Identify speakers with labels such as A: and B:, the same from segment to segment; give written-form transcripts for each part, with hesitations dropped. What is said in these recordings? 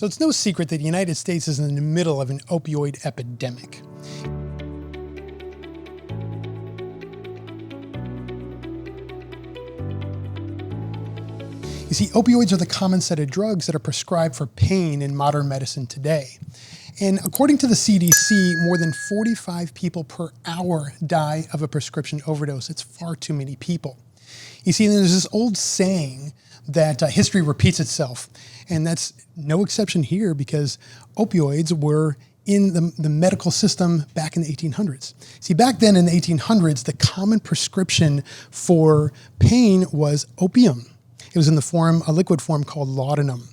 A: So it's no secret that the United States is in the middle of an opioid epidemic. You see, opioids are the common set of drugs that are prescribed for pain in modern medicine today. And according to the CDC, more than 45 people per hour die of a prescription overdose. It's far too many people. You see, there's this old saying that history repeats itself, and that's no exception here because opioids were in the medical system back in the 1800s. See, back then in the 1800s, the common prescription for pain was opium. It was in a liquid form called laudanum.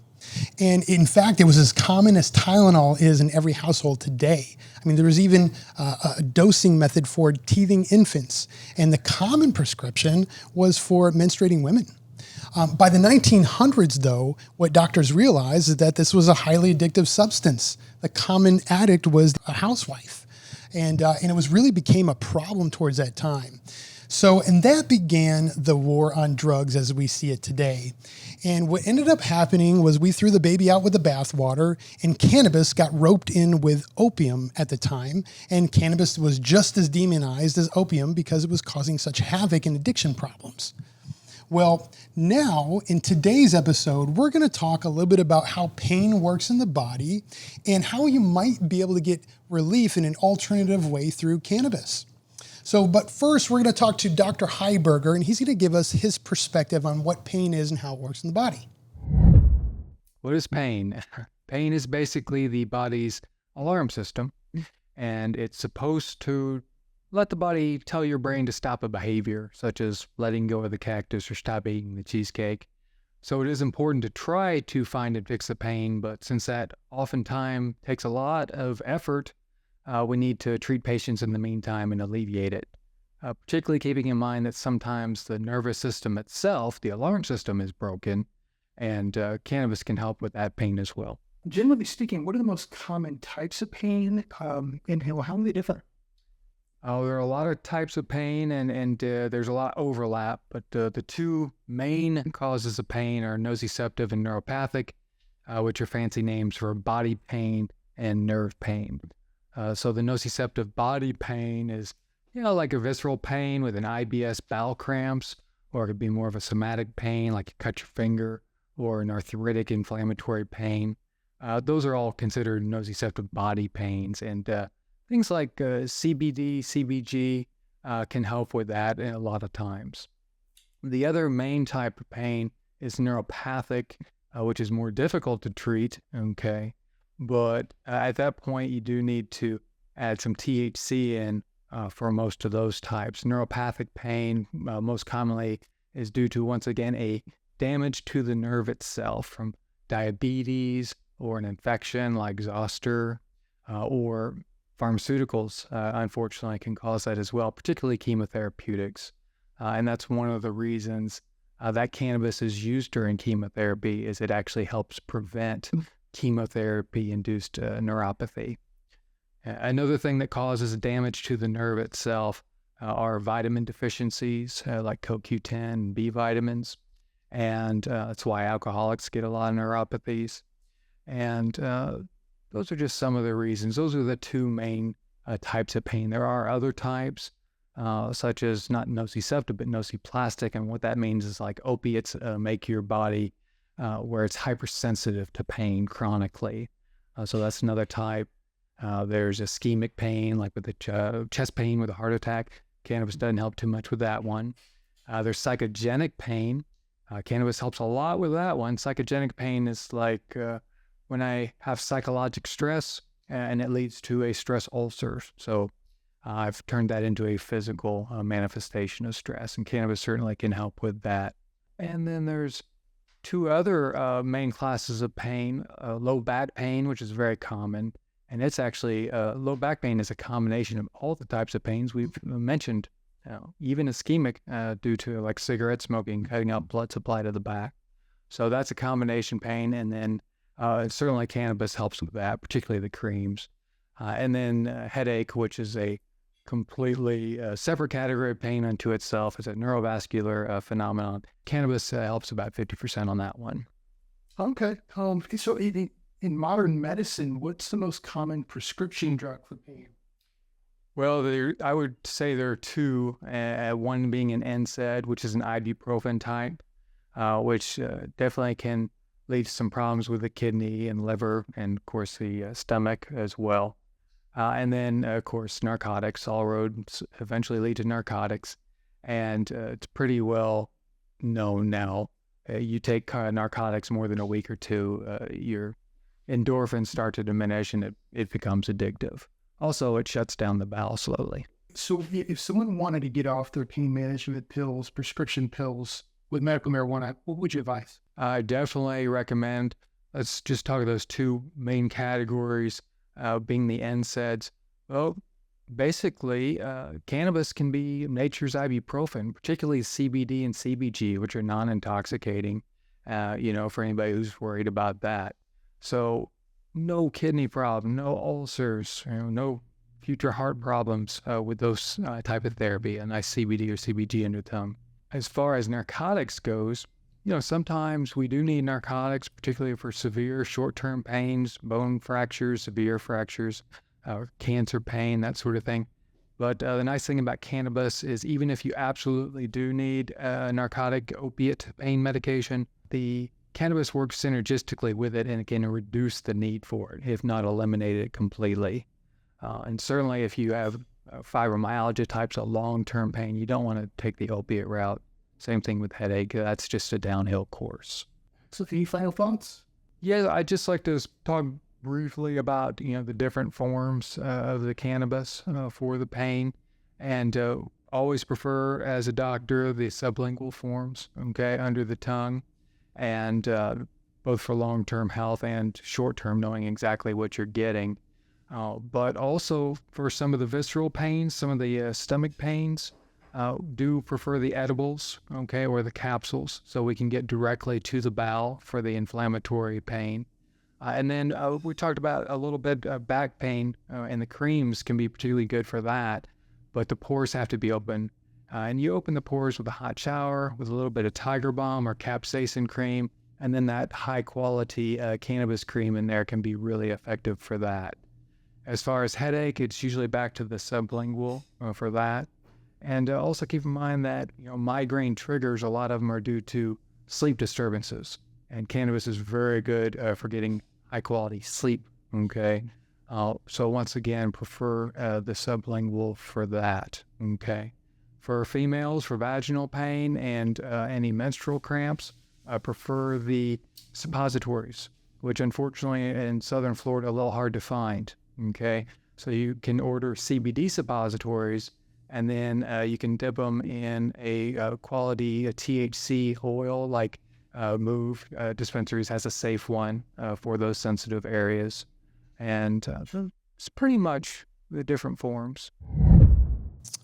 A: And in fact, it was as common as Tylenol is in every household today. I mean, there was even a dosing method for teething infants. And the common prescription was for menstruating women. By the 1900s, though, what doctors realized is that this was a highly addictive substance. The common addict was a housewife. And it really became a problem towards that time. And that began the war on drugs as we see it today. And what ended up happening was we threw the baby out with the bathwater, and cannabis got roped in with opium at the time. And cannabis was just as demonized as opium because it was causing such havoc and addiction problems. Well, now in today's episode, we're going to talk a little bit about how pain works in the body and how you might be able to get relief in an alternative way through cannabis. But first, we're going to talk to Dr. Heiberger, and he's going to give us his perspective on what pain is and how it works in the body.
B: What is pain? Pain is basically the body's alarm system, and it's supposed to let the body tell your brain to stop a behavior, such as letting go of the cactus or stop eating the cheesecake. So it is important to try to find and fix the pain, but since that oftentimes takes a lot of effort, we need to treat patients in the meantime and alleviate it, particularly keeping in mind that sometimes the nervous system itself, the alarm system, is broken, and cannabis can help with that pain as well.
C: Generally speaking, what are the most common types of pain, and how are they different?
B: There are a lot of types of pain, and there's a lot of overlap, but the two main causes of pain are nociceptive and neuropathic, which are fancy names for body pain and nerve pain. So the nociceptive body pain is, like a visceral pain with an IBS bowel cramps, or it could be more of a somatic pain, like you cut your finger, or an arthritic inflammatory pain. Those are all considered nociceptive body pains, and things like CBD, CBG can help with that a lot of times. The other main type of pain is neuropathic, which is more difficult to treat, okay? But at that point, you do need to add some THC in for most of those types. Neuropathic pain most commonly is due to, once again, a damage to the nerve itself from diabetes or an infection like zoster or pharmaceuticals, unfortunately, can cause that as well, particularly chemotherapeutics. And that's one of the reasons that cannabis is used during chemotherapy, is it actually helps prevent chemotherapy-induced neuropathy. Another thing that causes damage to the nerve itself are vitamin deficiencies like CoQ10 and B vitamins. And that's why alcoholics get a lot of neuropathies. And those are just some of the reasons. Those are the two main types of pain. There are other types, such as not nociceptive, but nociplastic. And what that means is like opiates make your body where it's hypersensitive to pain chronically. So that's another type. There's ischemic pain, like with the chest pain with a heart attack. Cannabis doesn't help too much with that one. There's psychogenic pain. Cannabis helps a lot with that one. Psychogenic pain is like when I have psychological stress and it leads to a stress ulcer. So I've turned that into a physical manifestation of stress, and cannabis certainly can help with that. And then there's two other main classes of pain, low back pain, which is very common. And it's actually, low back pain is a combination of all the types of pains we've mentioned, even ischemic due to like cigarette smoking, cutting out blood supply to the back. So that's a combination pain. And then certainly cannabis helps with that, particularly the creams. And then headache, which is a completely separate category of pain unto itself. It's a neurovascular phenomenon. Cannabis helps about 50% on that one.
C: Okay. So In modern medicine, what's the most common prescription drug for pain?
B: Well, I would say there are two, one being an NSAID, which is an ibuprofen type, which definitely can lead to some problems with the kidney and liver and, of course, the stomach as well. And then, of course, narcotics. All roads eventually lead to narcotics. And it's pretty well known now. You take narcotics more than a week or two, your endorphins start to diminish and it becomes addictive. Also, it shuts down the bowel slowly.
C: So if someone wanted to get off their pain management pills, prescription pills with medical marijuana, what would you advise?
B: I definitely recommend, let's just talk those two main categories, being the NSAIDs. Well, basically, cannabis can be nature's ibuprofen, particularly CBD and CBG, which are non-intoxicating, for anybody who's worried about that. So no kidney problem, no ulcers, no future heart problems with those type of therapy, a nice CBD or CBG in your tongue. As far as narcotics goes, sometimes we do need narcotics, particularly for severe short-term pains, bone fractures, severe fractures, cancer pain, that sort of thing. But the nice thing about cannabis is even if you absolutely do need a narcotic opiate pain medication, the cannabis works synergistically with it and it can reduce the need for it, if not eliminate it completely. And certainly if you have fibromyalgia types of long-term pain, you don't want to take the opiate route. Same thing with headache. That's just a downhill course.
C: So any final thoughts?
B: Yeah, I'd just like to talk briefly about, the different forms of the cannabis for the pain. And always prefer, as a doctor, the sublingual forms, under the tongue. And both for long-term health and short-term, knowing exactly what you're getting. But also for some of the visceral pains, some of the stomach pains, do prefer the edibles, or the capsules, so we can get directly to the bowel for the inflammatory pain. And then we talked about a little bit back pain, and the creams can be particularly good for that, but the pores have to be open. And you open the pores with a hot shower, with a little bit of Tiger Balm or capsaicin cream, and then that high-quality cannabis cream in there can be really effective for that. As far as headache, it's usually back to the sublingual for that. And also keep in mind that migraine triggers, a lot of them are due to sleep disturbances. And cannabis is very good for getting high-quality sleep, So once again, prefer the sublingual for that, For females, for vaginal pain and any menstrual cramps, I prefer the suppositories, which unfortunately in southern Florida, a little hard to find, So you can order CBD suppositories, and then you can dip them in a quality THC oil, like Move Dispensaries has a safe one for those sensitive areas. And it's pretty much the different forms.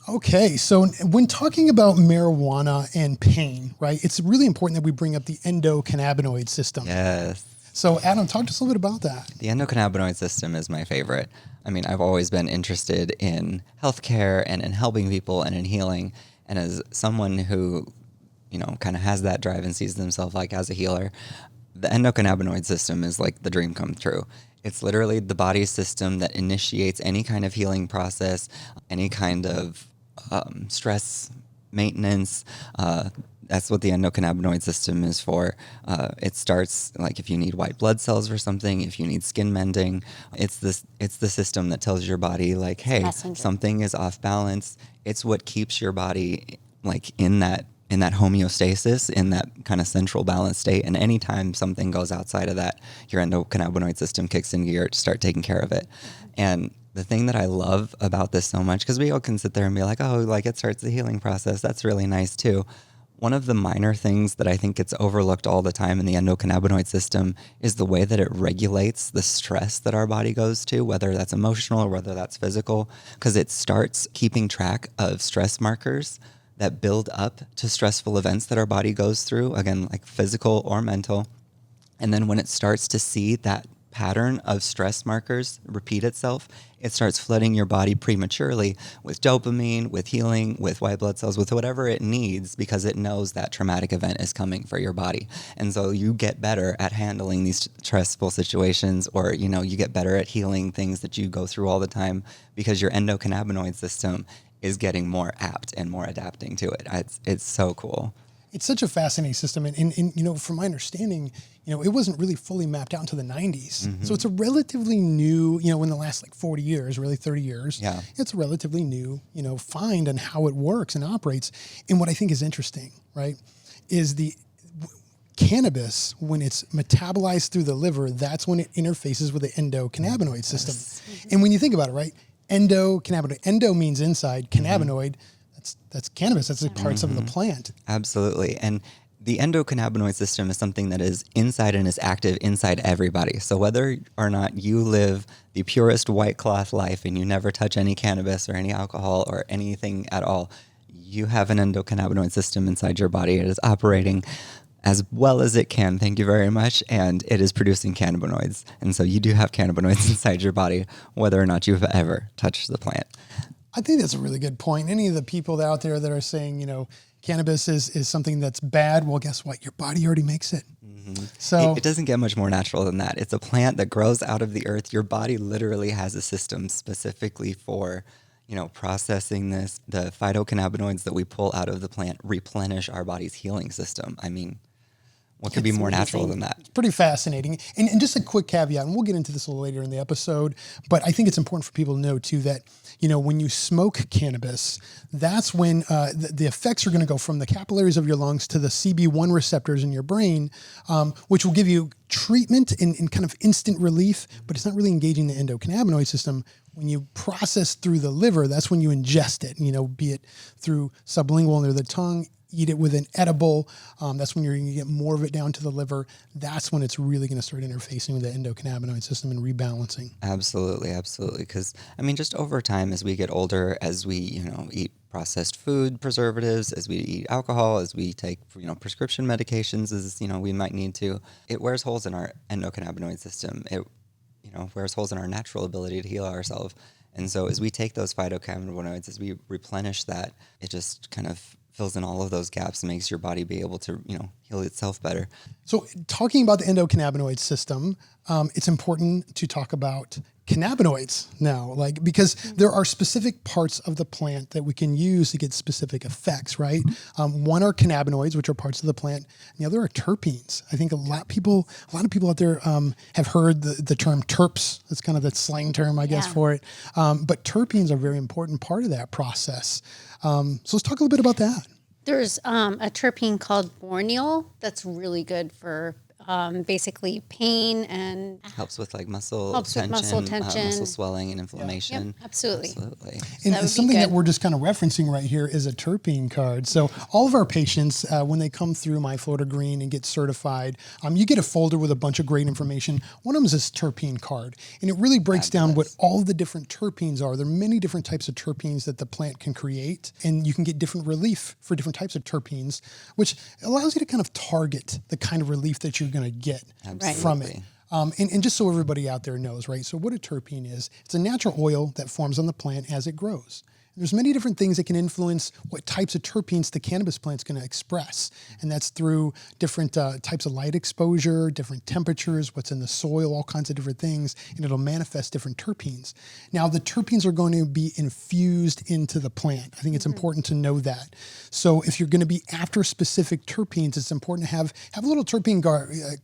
A: Okay, so when talking about marijuana and pain, right, it's really important that we bring up the endocannabinoid system.
D: Yes.
A: So Adam, talk to us a little bit about that.
D: The endocannabinoid system is my favorite. I mean, I've always been interested in healthcare and in helping people and in healing. And as someone who, kind of has that drive and sees themselves like as a healer, the endocannabinoid system is like the dream come true. It's literally the body's system that initiates any kind of healing process, any kind of stress maintenance. That's what the endocannabinoid system is for. It starts like if you need white blood cells for something, if you need skin mending, it's the system that tells your body like, hey, something is off balance. It's what keeps your body like in that homeostasis, in that kind of central balance state. And anytime something goes outside of that, your endocannabinoid system kicks into gear to start taking care of it. And the thing that I love about this so much, because we all can sit there and be like, oh, like it starts the healing process. That's really nice too. One of the minor things that I think gets overlooked all the time in the endocannabinoid system is the way that it regulates the stress that our body goes to, whether that's emotional or whether that's physical, because it starts keeping track of stress markers that build up to stressful events that our body goes through, again, like physical or mental. And then when it starts to see that pattern of stress markers repeat itself, it starts flooding your body prematurely with dopamine, with healing, with white blood cells, with whatever it needs, because it knows that traumatic event is coming for your body. And so you get better at handling these stressful situations, or, you get better at healing things that you go through all the time, because your endocannabinoid system is getting more apt and more adapting to it. It's so cool.
A: It's such a fascinating system. And from my understanding, it wasn't really fully mapped out until the 90s.
D: Mm-hmm.
A: So it's a relatively new, in the last 40 years, really 30 years,
D: Yeah.
A: it's a relatively new, find on how it works and operates. And what I think is interesting, right, is the cannabis, when it's metabolized through the liver, that's when it interfaces with the endocannabinoid system. Yes. And when you think about it, right, endocannabinoid, endo means inside, cannabinoid, that's cannabis. That's the parts of the plant.
D: Absolutely. And the endocannabinoid system is something that is inside and is active inside everybody. So whether or not you live the purest white cloth life and you never touch any cannabis or any alcohol or anything at all, you have an endocannabinoid system inside your body. It is operating as well as it can. Thank you very much. And it is producing cannabinoids. And so you do have cannabinoids inside your body, whether or not you've ever touched the plant.
A: I think that's a really good point. Any of the people out there that are saying, cannabis is something that's bad, well, guess what? Your body already makes it.
D: Mm-hmm.
A: So
D: it doesn't get much more natural than that. It's a plant that grows out of the earth. Your body literally has a system specifically for, processing this. The phytocannabinoids that we pull out of the plant replenish our body's healing system. I mean, what could be more natural than that?
A: It's pretty fascinating. And just a quick caveat, and we'll get into this a little later in the episode, but I think it's important for people to know too that, when you smoke cannabis, that's when the effects are going to go from the capillaries of your lungs to the CB1 receptors in your brain, which will give you treatment in kind of instant relief, but it's not really engaging the endocannabinoid system. When you process through the liver, that's when you ingest it, be it through sublingual under the tongue, eat it with an edible. That's when you're going to get more of it down to the liver. That's when it's really going to start interfacing with the endocannabinoid system and rebalancing.
D: Absolutely, absolutely. Because, just over time, as we get older, as we, eat processed food, preservatives, as we eat alcohol, as we take, prescription medications, as, we might need to, it wears holes in our endocannabinoid system. It, wears holes in our natural ability to heal ourselves. And so as we take those phytocannabinoids, as we replenish that, it just kind of fills in all of those gaps and makes your body be able to, heal itself better.
A: So talking about the endocannabinoid system, it's important to talk about cannabinoids now, because there are specific parts of the plant that we can use to get specific effects, right? One are cannabinoids, which are parts of the plant, and the other are terpenes. I think a lot of people out there have heard the term terps. That's kind of the slang term, I guess, for it. But terpenes are a very important part of that process. So let's talk a little bit about that.
E: There's a terpene called borneol that's really good for basically pain and
D: helps with muscle
E: tension,
D: muscle swelling and inflammation.
E: Yep, absolutely.
A: And something that we're just kind of referencing right here is a terpene card. So all of our patients, when they come through My Florida Green and get certified, you get a folder with a bunch of great information. One of them is this terpene card, and it really breaks down what all the different terpenes are. There are many different types of terpenes that the plant can create, and you can get different relief for different types of terpenes, which allows you to kind of target the kind of relief that you're going to get from it. And just so everybody out there knows, right? So what a terpene is, it's a natural oil that forms on the plant as it grows. There's many different things that can influence what types of terpenes the cannabis plant's going to express. And that's through different types of light exposure, different temperatures, what's in the soil, all kinds of different things, and it'll manifest different terpenes. Now, the terpenes are going to be infused into the plant. I think it's important to know that. So if you're going to be after specific terpenes, it's important to have a little terpene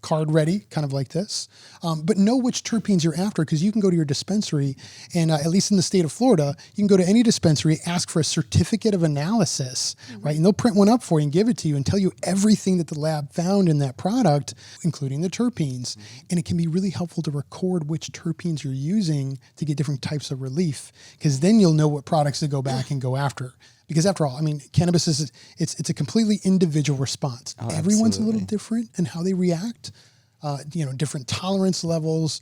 A: card ready, kind of like this, but know which terpenes you're after, because you can go to your dispensary, and at least in the state of Florida, you can go to any dispensary, ask for a certificate of analysis, right? And they'll print one up for you and give it to you and tell you everything that the lab found in that product, including the terpenes. And it can be really helpful to record which terpenes you're using to get different types of relief, because then you'll know what products to go back and go after. Because after all, cannabis it's a completely individual response. Everyone's a little different in how they react. Different tolerance levels,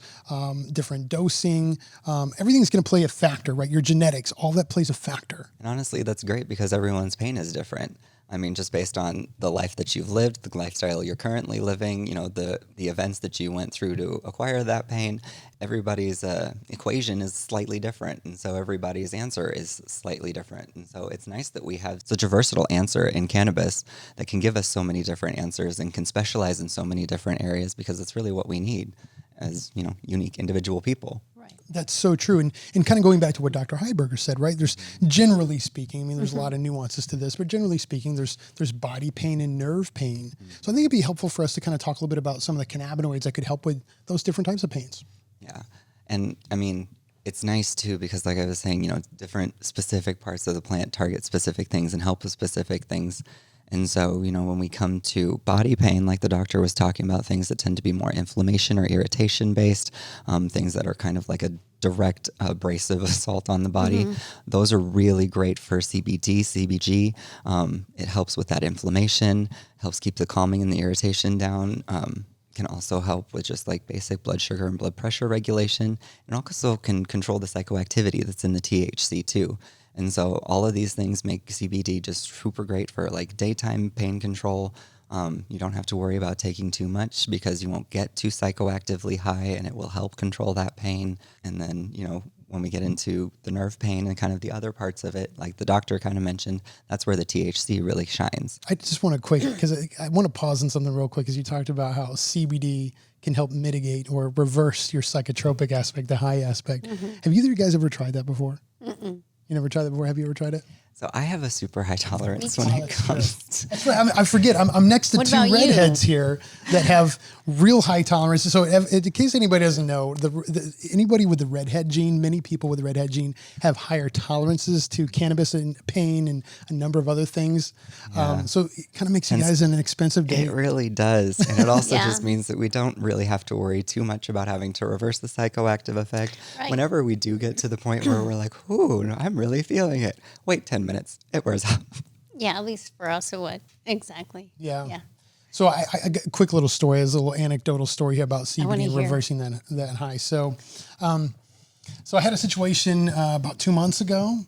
A: different dosing, everything's going to play a factor, right? Your genetics, all that plays a factor.
D: And honestly, that's great because everyone's pain is different. I mean, just based on the life that you've lived, the lifestyle you're currently living, you know, the events that you went through to acquire that pain, everybody's equation is slightly different. And so everybody's answer is slightly different. And so it's nice that we have such a versatile answer in cannabis that can give us so many different answers and can specialize in so many different areas, because it's really what we need as, you know, unique individual people.
A: That's so true. And kind of going back to what Dr. Heiberger said, right? There's, generally speaking, I mean, there's a lot of nuances to this, but generally speaking, there's body pain and nerve pain. So I think it'd be helpful for us to kind of talk a little bit about some of the cannabinoids that could help with those different types of pains.
D: Yeah. And I mean, it's nice too, because like I was saying, you know, different specific parts of the plant target specific things and help with specific things. And so, you know, when we come to body pain, like the doctor was talking about, things that tend to be more inflammation or irritation based, things that are kind of like a direct abrasive assault on the body, those are really great for CBD, CBG. It helps with that inflammation, helps keep the calming and the irritation down. Can also help with just like basic blood sugar and blood pressure regulation, and also can control the psychoactivity that's in the THC too. And so all of these things make CBD just super great for like daytime pain control. You don't have to worry about taking too much because you won't get too psychoactively high, and it will help control that pain. And then, you know, when we get into the nerve pain and kind of the other parts of it, like the doctor kind of mentioned, that's where the THC really shines.
A: I just want to because I want to pause on something real quick, because you talked about how CBD can help mitigate or reverse your psychotropic aspect, the high aspect. Have either of you guys ever tried that before? You never tried that before? Have you ever tried it?
D: So I have a super high tolerance when it comes.
A: That's right. I forget. I'm next to
E: What
A: two
E: about you?
A: redheads here that have real high tolerances. So, in case anybody doesn't know, anybody with the redhead gene, many people with the redhead gene have higher tolerances to cannabis and pain and a number of other things. So it kind of makes you guys an expensive date.
D: It really does. And it also
E: Yeah.
D: just means that we don't really have to worry too much about having to reverse the psychoactive effect.
E: Right.
D: Whenever we do get to the point where we're like, ooh, no, I'm really feeling it. Wait 10 minutes. It wears off.
E: Yeah, at least for us, it would. Exactly.
A: Yeah.
E: Yeah.
A: So I got a quick little story, as a little anecdotal story here about
E: wanna
A: CBD and
E: hear.
A: reversing that high. So I had a situation about 2 months ago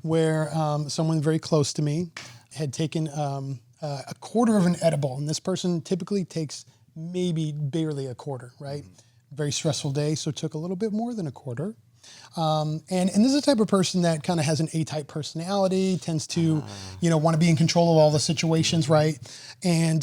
A: where someone very close to me had taken a quarter of an edible, and this person typically takes maybe barely a quarter, right? Very stressful day, so took a little bit more than a quarter. And this is the type of person that kind of has an A-type personality, tends to, want to be in control of all the situations, right? And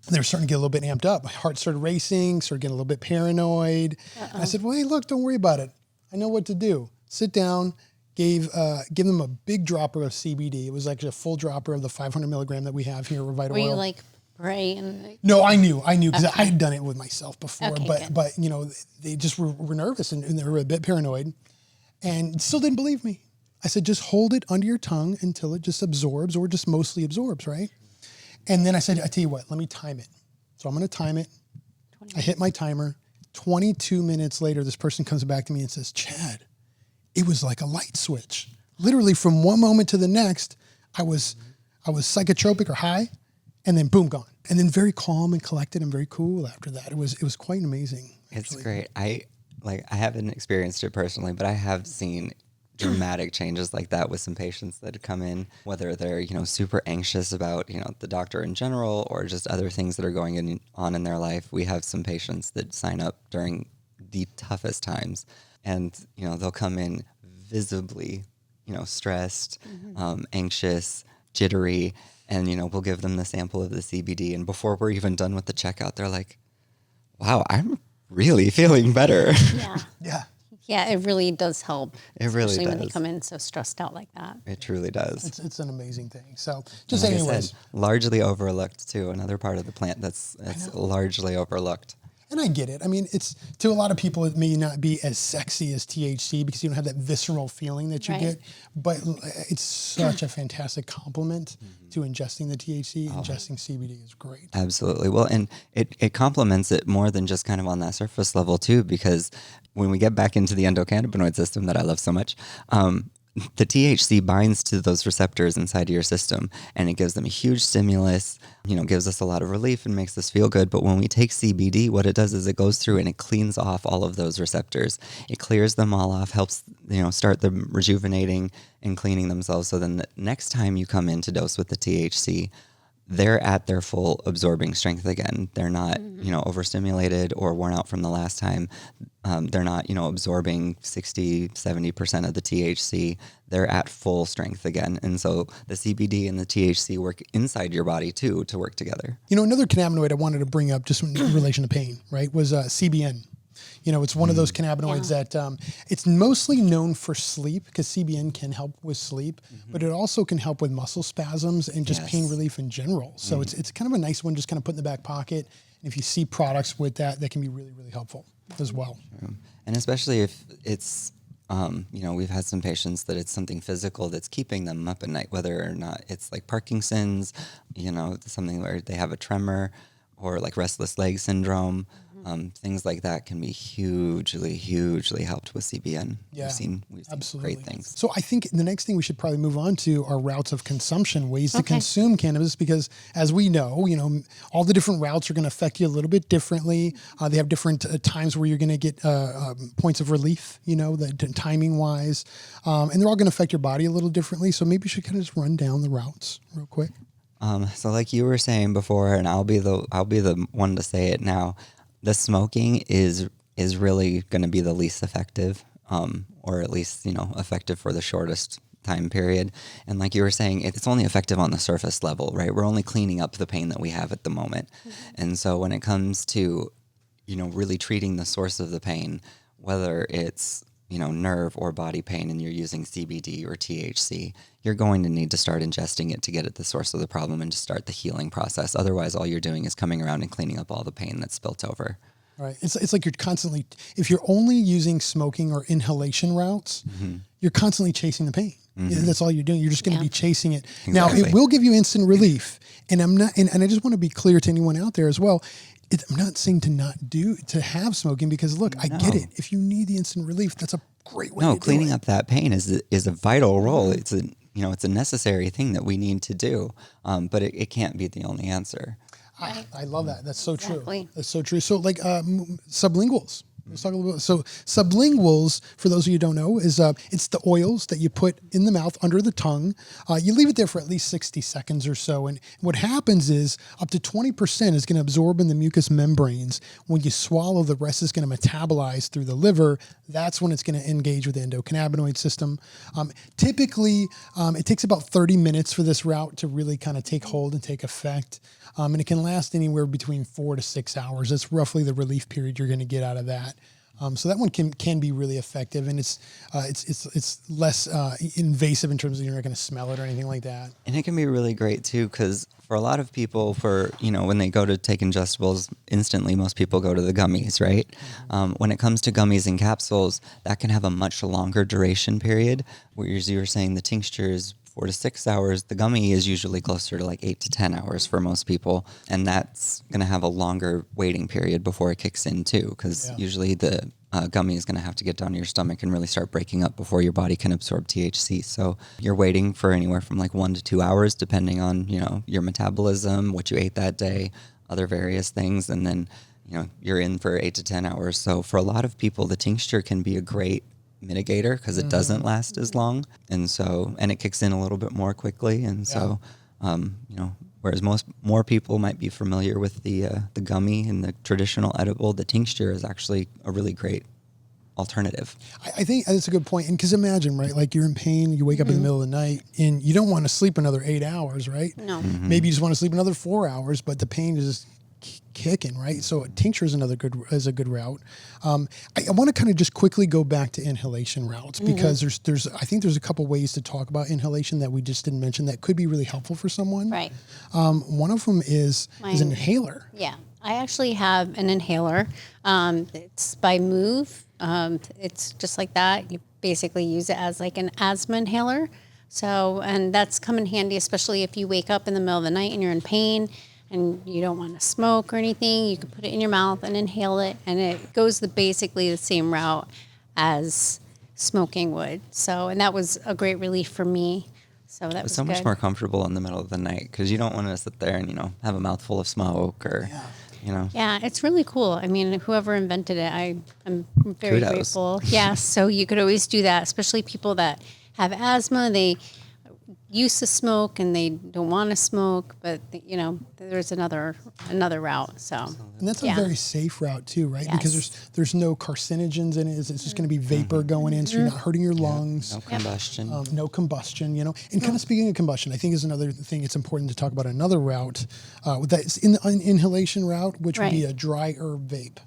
A: they're starting to get a little bit amped up. My heart started racing, started getting a little bit paranoid. And I said, well, hey, look, don't worry about it. I know what to do. Sit down, give them a big dropper of CBD. It was like a full dropper of the 500 milligram that we have here, Revita
E: Were
A: oil.
E: you like pray and like,
A: No, I knew because I had done it with myself before,
E: Okay,
A: but
E: good.
A: they just were nervous and they were a bit paranoid and still didn't believe me. I said, just hold it under your tongue until it just absorbs or just mostly absorbs, right? And then I said, I tell you what, let me time it. So I'm going to time it. I hit my timer. 22 minutes later, this person comes back to me and says, Chad, it was like a light switch. Literally from one moment to the next, I was psychotropic or high, and then boom, gone. And then very calm and collected and very cool after that. It was quite amazing.
D: It's great. I haven't experienced it personally, but I have seen dramatic changes like that with some patients that come in, whether they're, super anxious about, the doctor in general or just other things that are going on in their life. We have some patients that sign up during the toughest times and, they'll come in visibly, stressed, anxious, jittery, and, we'll give them the sample of the CBD. And before we're even done with the checkout, they're like, wow, I'm really feeling better.
E: yeah.
A: Yeah.
E: Yeah, it really does help.
D: It really
E: especially when they
D: does.
E: come in so stressed out like that.
D: It truly does.
A: It's an amazing thing. So just
D: Like I
A: anyways.
D: said, largely overlooked too. Another part of the plant that's largely overlooked.
A: And I get it. I mean, it's to a lot of people, it may not be as sexy as THC because you don't have that visceral feeling that you
E: Right.
A: get, but it's such a fantastic complement to ingesting the THC. Ingesting CBD is great.
D: Absolutely. Well, and it complements it more than just kind of on that surface level too, because when we get back into the endocannabinoid system that I love so much, the THC binds to those receptors inside of your system, and it gives them a huge stimulus, gives us a lot of relief and makes us feel good. But when we take CBD, what it does is it goes through and it cleans off all of those receptors. It clears them all off, helps, start them rejuvenating and cleaning themselves. So then the next time you come in to dose with the THC, they're at their full absorbing strength again. They're not, overstimulated or worn out from the last time. They're not, absorbing 60, 70% of the THC. They're at full strength again. And so the CBD and the THC work inside your body too to work together.
A: Another cannabinoid I wanted to bring up just in relation to pain, right, was CBN. It's one of those cannabinoids that it's mostly known for sleep, because CBN can help with sleep, but it also can help with muscle spasms and just pain relief in general. So it's kind of a nice one, just kind of put in the back pocket. And if you see products with that can be really, really helpful as well.
D: And especially if it's, we've had some patients that it's something physical that's keeping them up at night, whether or not it's like Parkinson's, something where they have a tremor, or like restless leg syndrome. Things like that can be hugely helped with CBN.
A: Yeah,
D: we've seen
A: absolutely
D: great things.
A: So I think the next thing we should probably move on to are routes of consumption, ways to consume cannabis, because as we know, all the different routes are going to affect you a little bit differently. They have different times where you're going to get points of relief, the timing wise, and they're all going to affect your body a little differently. So maybe we should kind of just run down the routes real quick.
D: So like you were saying before, and I'll be the one to say it now, the smoking is really going to be the least effective, or at least, effective for the shortest time period. And like you were saying, it's only effective on the surface level, right? We're only cleaning up the pain that we have at the moment. And so when it comes to, really treating the source of the pain, whether it's, nerve or body pain, and you're using CBD or THC, you're going to need to start ingesting it to get at the source of the problem and to start the healing process. Otherwise, all you're doing is coming around and cleaning up all the pain that's spilt over.
A: Right. It's like you're constantly, if you're only using smoking or inhalation routes, you're constantly chasing the pain. That's all you're doing. You're just going to be chasing it.
D: Exactly.
A: Now, it will give you instant relief. And and I just want to be clear to anyone out there as well. I'm not saying to have smoking, because look, I get it. If you need the instant relief, that's a great way to do it.
D: Cleaning up that pain is a vital role. It's a necessary thing that we need to do. But it can't be the only answer.
A: I love that. That's so true.
E: Exactly.
A: That's so true. So like sublinguals. Let's talk a little bit. So sublinguals, for those of you who don't know, is it's the oils that you put in the mouth under the tongue. You leave it there for at least 60 seconds or so. And what happens is up to 20% is going to absorb in the mucous membranes. When you swallow, the rest is going to metabolize through the liver. That's when it's going to engage with the endocannabinoid system. Typically, it takes about 30 minutes for this route to really kind of take hold and take effect. And it can last anywhere between 4 to 6 hours. That's roughly the relief period you're going to get out of that. So that one can be really effective, and it's less invasive in terms of you're not going to smell it or anything like that.
D: And it can be really great too, because for a lot of people, when they go to take ingestibles, instantly most people go to the gummies, right? When it comes to gummies and capsules, that can have a much longer duration period. Whereas you were saying the tincture is 4 to 6 hours. The gummy is usually closer to like 8 to 10 hours for most people. And that's going to have a longer waiting period before it kicks in too, because usually the gummy is going to have to get down to your stomach and really start breaking up before your body can absorb THC. So you're waiting for anywhere from like 1 to 2 hours, depending on, your metabolism, what you ate that day, other various things. And then, you're in for 8 to 10 hours. So for a lot of people, the tincture can be a great mitigator, because it doesn't last as long, and it kicks in a little bit more quickly, and so whereas more people might be familiar with the gummy and the traditional edible, the tincture is actually a really great alternative.
A: I think that's a good point. And because imagine, right, like you're in pain, you wake up in the middle of the night, and you don't want to sleep another 8 hours, right?
E: No.
A: Maybe you just want to sleep another 4 hours, but the pain is kicking, right? So a tincture is a good route. I want to kind of just quickly go back to inhalation routes, because I think there's a couple ways to talk about inhalation that we just didn't mention that could be really helpful for someone.
E: Right.
A: One of them is an inhaler.
E: Yeah. I actually have an inhaler. It's by Move. It's just like that. You basically use it as like an asthma inhaler. So, and that's come in handy, especially if you wake up in the middle of the night and you're in pain and you don't want to smoke or anything. You can put it in your mouth and inhale it, and it goes basically the same route as smoking would. So, and that was a great relief for me. So that
D: It's
E: was
D: so much
E: good.
D: more comfortable in the middle of the night because you don't want to sit there and, have a mouthful of smoke or,
E: Yeah, it's really cool. I mean, whoever invented it, I'm very
D: Kudos.
E: grateful. Yeah, so you could always do that, especially people that have asthma. They used to smoke and they don't want to smoke, but there's another route. So
A: And that's a
E: yeah.
A: very safe route too, right? Because
E: Yes.
A: there's no carcinogens in it. It's just going to be vapor going in, so you're not hurting your lungs.
D: No combustion.
A: No combustion, And kind of speaking of combustion, I think is another thing it's important to talk about another route that's in the inhalation route, which would be
E: Right.
A: a dry herb vape.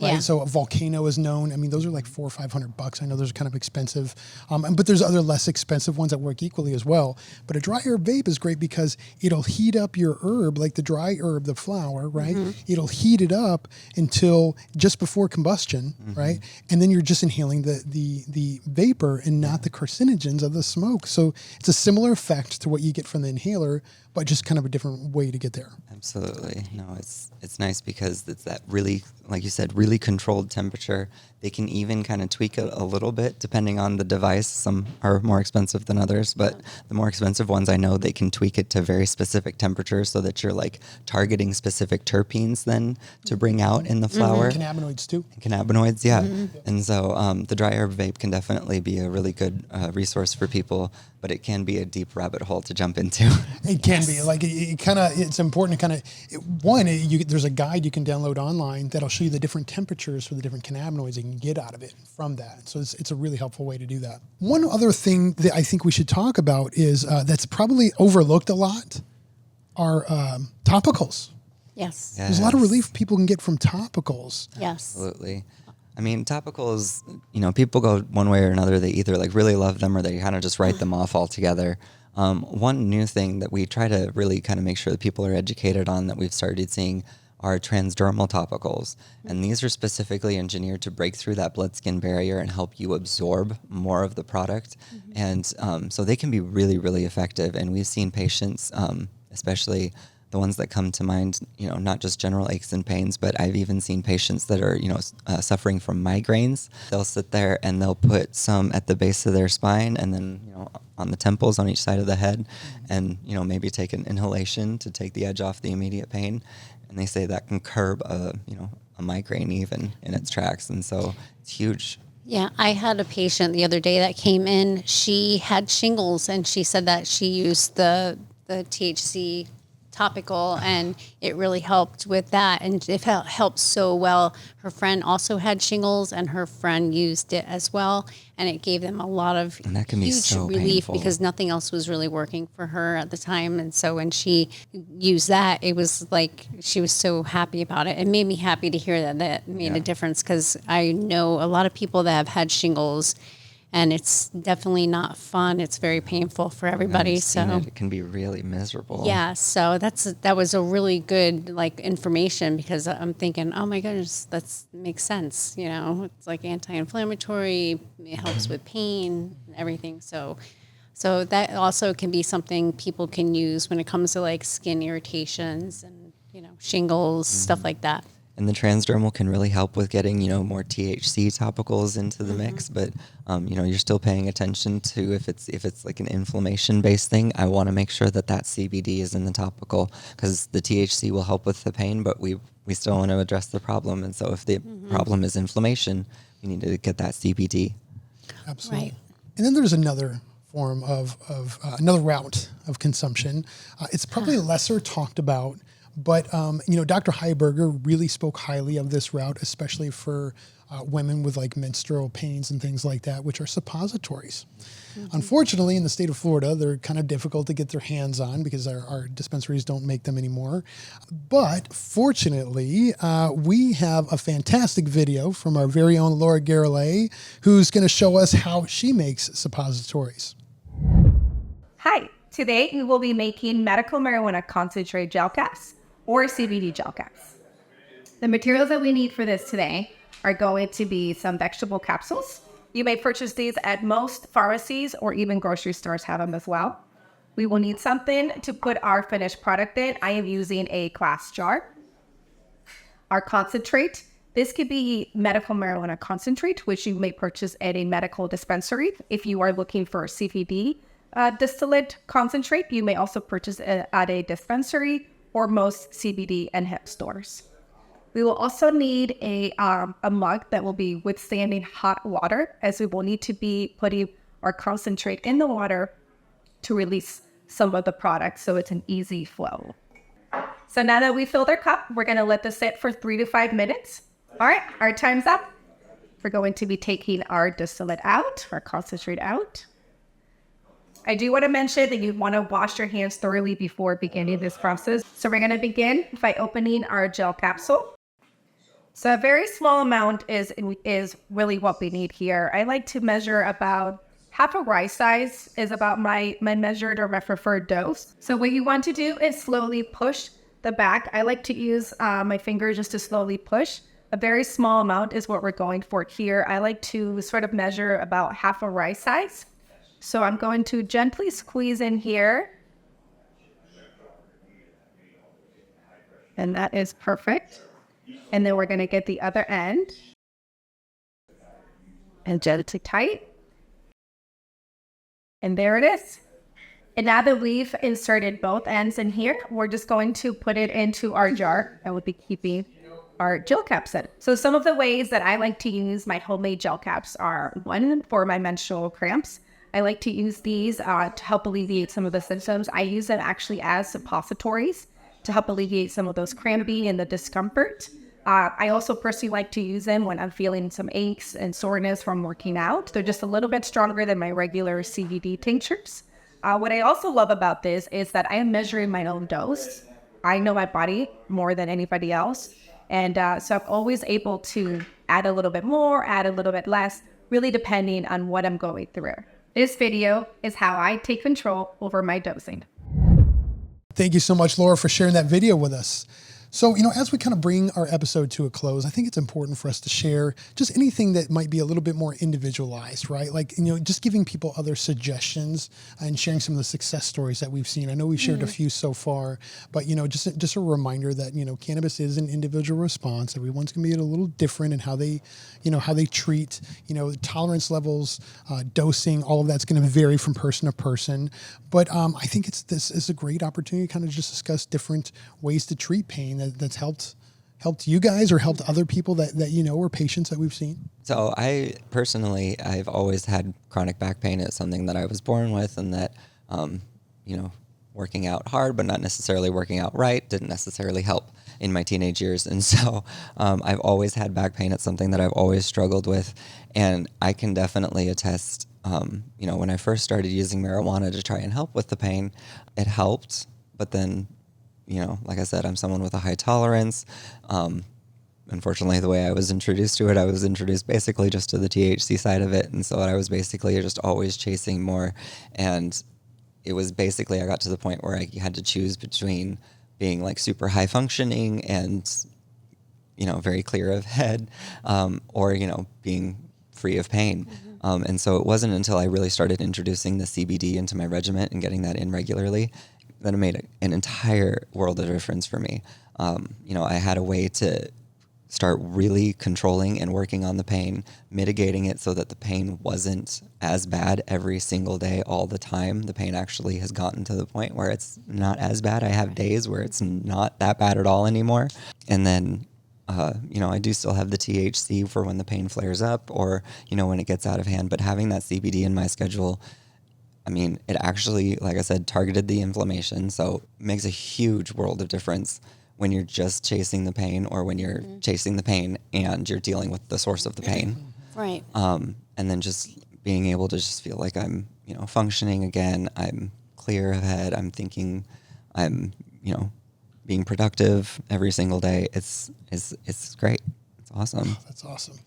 A: Right.
E: Yeah.
A: So a Volcano is known. I mean, those are like $400 or $500. I know those are kind of expensive, but there's other less expensive ones that work equally as well. But a dry herb vape is great because it'll heat up your herb, like the dry herb, the flower, right? It'll heat it up until just before combustion, right? And then you're just inhaling the vapor and not the carcinogens of the smoke. So it's a similar effect to what you get from the inhaler, but just kind of a different way to get there.
D: Absolutely. No, it's nice because it's that really, like you said, really controlled temperature. They can even kind of tweak it a little bit depending on the device. Some are more expensive than others, but the more expensive ones, I know they can tweak it to very specific temperatures so that you're like targeting specific terpenes then to bring out in the flower.
A: Cannabinoids too.
D: Cannabinoids, yeah. And so the dry herb vape can definitely be a really good resource for people, but it can be a deep rabbit hole to jump into.
A: It can be like it's important to there's a guide you can download online that'll show you the different temperatures for the different cannabinoids you can get out of it from that. So it's a really helpful way to do that. One other thing that I think we should talk about is that's probably overlooked a lot are topicals.
E: Yes.
A: There's a lot of relief people can get from topicals.
E: Yes.
D: Absolutely. I mean, topicals, people go one way or another. They either like really love them or they kind of just write them off altogether. One new thing that we try to really kind of make sure that people are educated on that we've started seeing are transdermal topicals. And these are specifically engineered to break through that blood-skin barrier and help you absorb more of the product. And so they can be really, really effective. And we've seen patients, especially the ones that come to mind, not just general aches and pains, but I've even seen patients that are, suffering from migraines. They'll sit there and they'll put some at the base of their spine and then, on the temples on each side of the head and, maybe take an inhalation to take the edge off the immediate pain. And they say that can curb a migraine even in its tracks. And so it's huge.
E: Yeah, I had a patient the other day that came in. She had shingles, and she said that she used the THC topical, and it really helped with that. And it helped so well. Her friend also had shingles, and her friend used it as well, and it gave them a lot of
D: And that can be
E: huge
D: so
E: relief
D: painful.
E: because nothing else was really working for her at the time. And so when she used that, it was like she was so happy about it. It made me happy to hear that made a difference because I know a lot of people that have had shingles. And it's definitely not fun. It's very painful for everybody.
D: I've seen
E: So
D: it can be really miserable.
E: yeah, so that was a really good information because I'm thinking, oh my goodness, that makes sense. It's like anti-inflammatory. It helps with pain and everything. So that also can be something people can use when it comes to skin irritations and shingles, stuff like that.
D: And the transdermal can really help with getting, more THC topicals into the mix. But, you're still paying attention to if it's like an inflammation-based thing, I want to make sure that CBD is in the topical because the THC will help with the pain, but we still want to address the problem. And so if the problem is inflammation, we need to get that CBD.
A: Absolutely.
E: Right.
A: And then there's another form of another route of consumption. It's probably lesser talked about, but Dr. Heiberger really spoke highly of this route, especially for women with menstrual pains and things like that, which are suppositories. Unfortunately, in the state of Florida, they're kind of difficult to get their hands on because our dispensaries don't make them anymore. But fortunately, we have a fantastic video from our very own Laura Garrelay, who's going to show us how she makes suppositories.
F: Hi, today we will be making medical marijuana concentrate gel caps or CBD gel caps. The materials that we need for this today are going to be some vegetable capsules. You may purchase these at most pharmacies or even grocery stores have them as well. We will need something to put our finished product in. I am using a glass jar. Our concentrate, This could be medical marijuana concentrate, which you may purchase at a medical dispensary. If you are looking for a CBD distillate concentrate, you may also purchase it at a dispensary or most CBD and hemp stores. We will also need a mug that will be withstanding hot water, as we will need to be putting our concentrate in the water to release some of the product, so it's an easy flow. So now that we filled our cup, we're going to let this sit for 3 to 5 minutes. All right, our time's up. We're going to be taking our distillate out, our concentrate out. I do want to mention that you want to wash your hands thoroughly before beginning this process. So we're going to begin by opening our gel capsule. So a very small amount is really what we need here. I like to measure about half a rice size is about my measured or my preferred dose. So what you want to do is slowly push the back. I like to use my finger just to slowly push. A very small amount is what we're going for here. I like to sort of measure about half a rice size. So I'm going to gently squeeze in here. And that is perfect. And then we're going to get the other end. And gently tight. And there it is. And now that we've inserted both ends in here, we're just going to put it into our jar that would be keeping our gel caps in. So some of the ways that I like to use my homemade gel caps are, one, for my menstrual cramps. I like to use these to help alleviate some of the symptoms. I use them actually as suppositories to help alleviate some of those cramping and the discomfort. I also personally like to use them when I'm feeling some aches and soreness from working out. They're just a little bit stronger than my regular CBD tinctures. What I also love about this is that I am measuring my own dose. I know my body more than anybody else. And so I'm always able to add a little bit more, add a little bit less, really depending on what I'm going through. This video is how I take control over my dosing.
A: Thank you so much, Laura, for sharing that video with us. So, as we kind of bring our episode to a close, I think it's important for us to share just anything that might be a little bit more individualized, right? Like, just giving people other suggestions and sharing some of the success stories that we've seen. I know we've shared a few so far, but, just a reminder that, cannabis is an individual response. Everyone's going to be a little different in how they treat, tolerance levels, dosing, all of that's going to vary from person to person. But I think this is a great opportunity to kind of just discuss different ways to treat pain that's helped you guys or helped other people that or patients that we've seen.
D: So I've always had chronic back pain. It's something that I was born with, and that, working out hard, but not necessarily working out right, didn't necessarily help in my teenage years. And so I've always had back pain. It's something that I've always struggled with. And I can definitely attest, when I first started using marijuana to try and help with the pain, it helped. But then, like I said, I'm someone with a high tolerance. Unfortunately, the way I was introduced to it, I was introduced basically just to the THC side of it. And so I was basically just always chasing more. And it was basically, I got to the point where I had to choose between being like super high functioning and, very clear of head, or, being free of pain. And so it wasn't until I really started introducing the CBD into my regimen and getting that in regularly that it made an entire world of difference for me. I had a way to start really controlling and working on the pain, mitigating it so that the pain wasn't as bad every single day, all the time. The pain actually has gotten to the point where it's not as bad. I have days where it's not that bad at all anymore. And then, I do still have the THC for when the pain flares up or, when it gets out of hand. But having that CBD in my schedule, it actually, like I said, targeted the inflammation. So it makes a huge world of difference when you're just chasing the pain or when you're chasing the pain and you're dealing with the source of the pain.
E: Right.
D: And then just being able to just feel like I'm, functioning again. I'm clear of head. I'm thinking, I'm, being productive every single day. It's great. It's awesome.
A: That's awesome.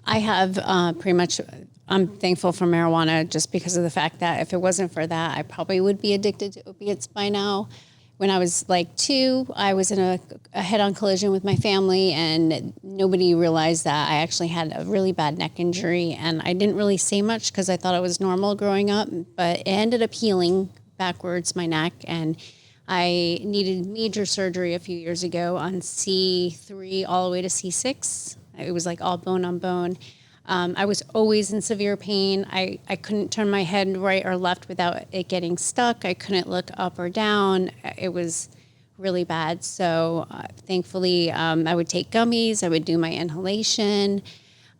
E: I have pretty much, I'm thankful for marijuana just because of the fact that if it wasn't for that, I probably would be addicted to opiates by now. When I was like 2, I was in a head-on collision with my family, and nobody realized that I actually had a really bad neck injury, and I didn't really say much because I thought it was normal growing up, but it ended up healing backwards, my neck, and I needed major surgery a few years ago on C3 all the way to C6. It was like all bone on bone. I was always in severe pain. I couldn't turn my head right or left without it getting stuck. I couldn't look up or down. It was really bad. So thankfully, I would take gummies. I would do my inhalation.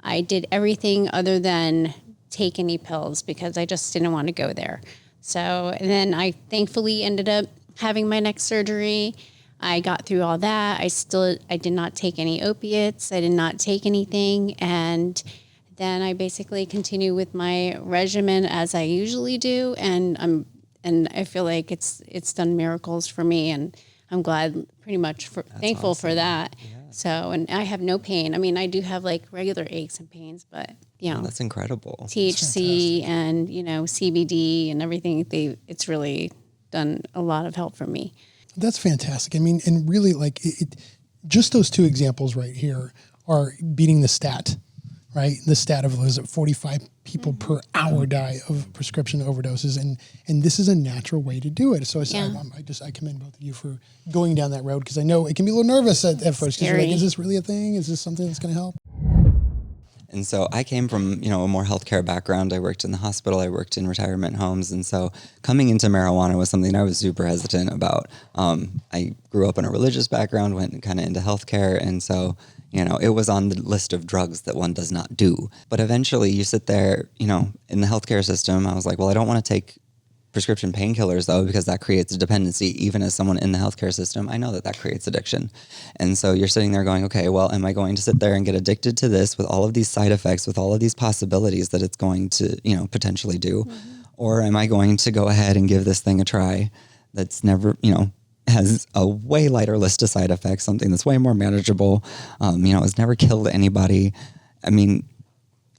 E: I did everything other than take any pills because I just didn't want to go there. So, and then I thankfully ended up having my next surgery. I got through all that. I did not take any opiates. I did not take anything. And then I basically continue with my regimen as I usually do. And I feel like it's done miracles for me. And I'm glad, pretty much thankful for that. Yeah. So, and I have no pain. I mean, I do have like regular aches and pains, but
D: that's incredible.
E: THC and, CBD and everything, it's really done a lot of help for me.
A: That's fantastic. I mean, and really like just those two examples right here are beating the stat, right? The stat of 45 people per hour die of prescription overdoses. And this is a natural way to do it. So I commend both of you for going down that road, because I know it can be a little nervous at first. Because you're like, is this really a thing? Is this something that's going to help?
D: And so I came from, a more healthcare background. I worked in the hospital. I worked in retirement homes. And so coming into marijuana was something I was super hesitant about. I grew up in a religious background, went kind of into healthcare. And so, it was on the list of drugs that one does not do. But eventually you sit there, in the healthcare system. I was like, well, I don't want to take prescription painkillers though, because that creates a dependency. Even as someone in the healthcare system, I know that creates addiction. And so you're sitting there going, okay, well, am I going to sit there and get addicted to this with all of these side effects, with all of these possibilities that it's going to, potentially do? Mm-hmm. Or am I going to go ahead and give this thing a try that's never, has a way lighter list of side effects, something that's way more manageable, has never killed anybody. I mean,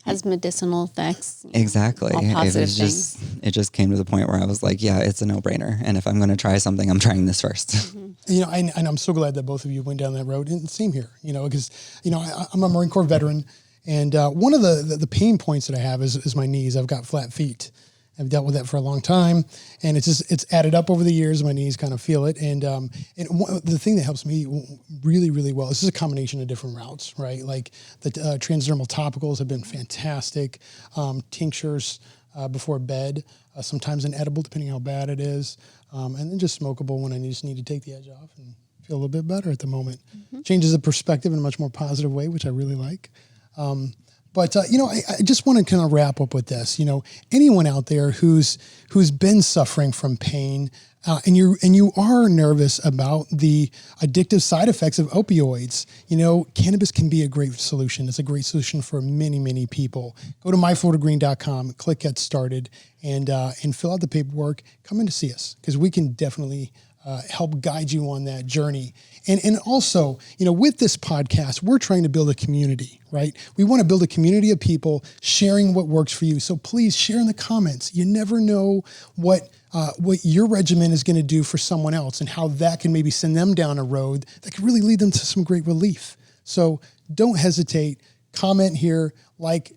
E: has medicinal effects.
D: Exactly. It just came to the point where I was like, yeah, it's a no-brainer. And if I'm going to try something, I'm trying this first.
A: Mm-hmm. And I'm so glad that both of you went down that road. And same here, because, I'm a Marine Corps veteran. And one of the pain points that I have is my knees. I've got flat feet. I've dealt with that for a long time, and it's added up over the years. My knees kind of feel it, and the thing that helps me really, really well. This is a combination of different routes, right? Like the transdermal topicals have been fantastic. Tinctures before bed, sometimes an edible depending how bad it is, and then just smokable when I just need to take the edge off and feel a little bit better at the moment. Mm-hmm. Changes the perspective in a much more positive way, which I really like. But I just want to kind of wrap up with this. Anyone out there who's been suffering from pain, and you are nervous about the addictive side effects of opioids, cannabis can be a great solution. It's a great solution for many, many people. Go to myfloridagreen.com, click Get Started, and fill out the paperwork. Come in to see us, because we can definitely help guide you on that journey. And also, with this podcast, we're trying to build a community, right? We want to build a community of people sharing what works for you. So please share in the comments. You never know what your regimen is going to do for someone else, and how that can maybe send them down a road that could really lead them to some great relief. So don't hesitate. Comment here,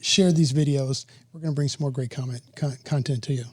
A: share these videos. We're going to bring some more great content to you.